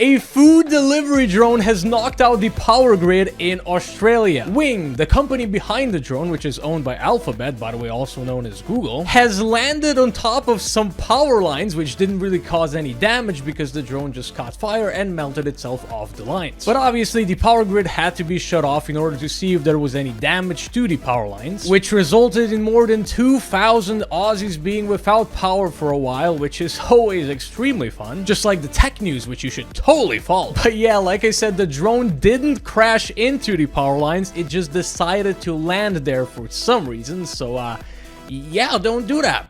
A food delivery drone has knocked out the power grid in Australia. Wing, the company behind the drone, which is owned by Alphabet, by the way, also known as Google, has landed on top of some power lines, which didn't really cause any damage because the drone just caught fire and melted itself off the lines. But obviously, the power grid had to be shut off in order to see if there was any damage to the power lines, which resulted in more than 2,000 Aussies being without power for a while, which is always extremely fun. Just like the tech news, which you should totally follow. But yeah, like I said, the drone didn't crash into the power lines, it just decided to land there for some reason. So yeah, don't do that,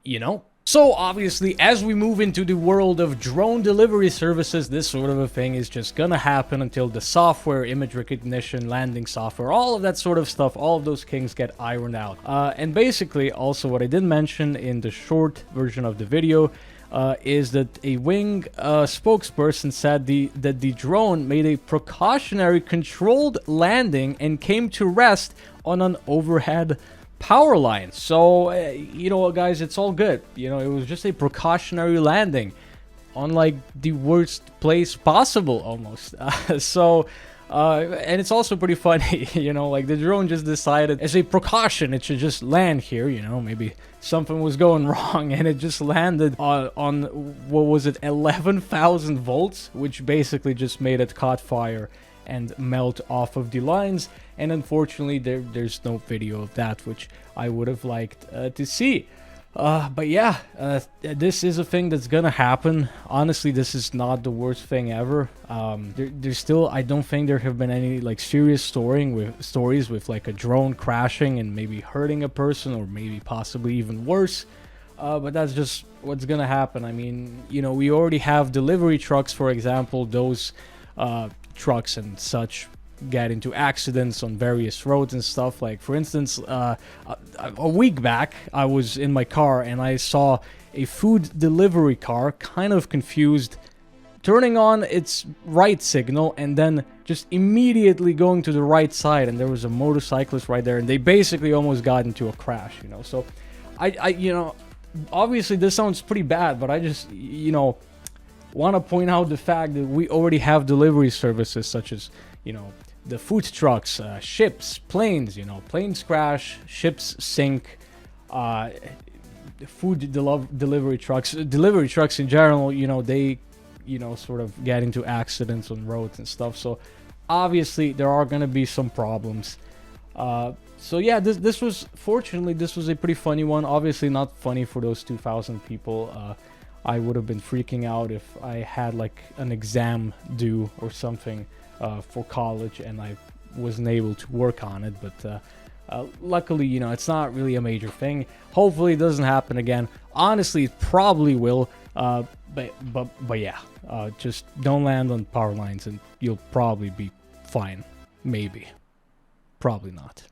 you know. So obviously, as we move into the world of drone delivery services, this sort of a thing is just gonna happen until the software, image recognition, landing software, all of that sort of stuff, all of those kinks get ironed out. And basically, also what I did mention in the short version of the video is that a Wing spokesperson said that the drone made a precautionary controlled landing and came to rest on an overhead power line. So, you know, guys, it's all good. You know, it was just a precautionary landing on like the worst place possible almost. And it's also pretty funny, you know, like the drone just decided as a precaution it should just land here, you know, maybe something was going wrong and it just landed on what was it, 11,000 volts, which basically just made it caught fire and melt off of the lines. And unfortunately there's no video of that, which I would have liked to see. But yeah, this is a thing that's gonna happen. Honestly, this is not the worst thing ever. There's still, I don't think there have been any like serious stories with like a drone crashing and maybe hurting a person, or maybe possibly even worse. But that's just what's gonna happen. I mean, you know, we already have delivery trucks, for example. Those trucks and such get into accidents on various roads and stuff. Like, for instance, a week back I was in my car and I saw a food delivery car, kind of confused, turning on its right signal and then just immediately going to the right side, and there was a motorcyclist right there and they basically almost got into a crash, you know. So I you know, obviously this sounds pretty bad, but I just, you know, want to point out the fact that we already have delivery services such as, you know, the food trucks, ships, planes, you know, planes crash, ships sink, food delivery trucks in general, you know, they, you know, sort of get into accidents on roads and stuff. So obviously there are going to be some problems. So yeah, this was, fortunately, this was a pretty funny one. Obviously not funny for those 2,000 people. I would have been freaking out if I had like an exam due or something for college and I wasn't able to work on it. But luckily, you know, it's not really a major thing. Hopefully it doesn't happen again. Honestly, it probably will. But yeah, just don't land on power lines and you'll probably be fine. Maybe. Probably not.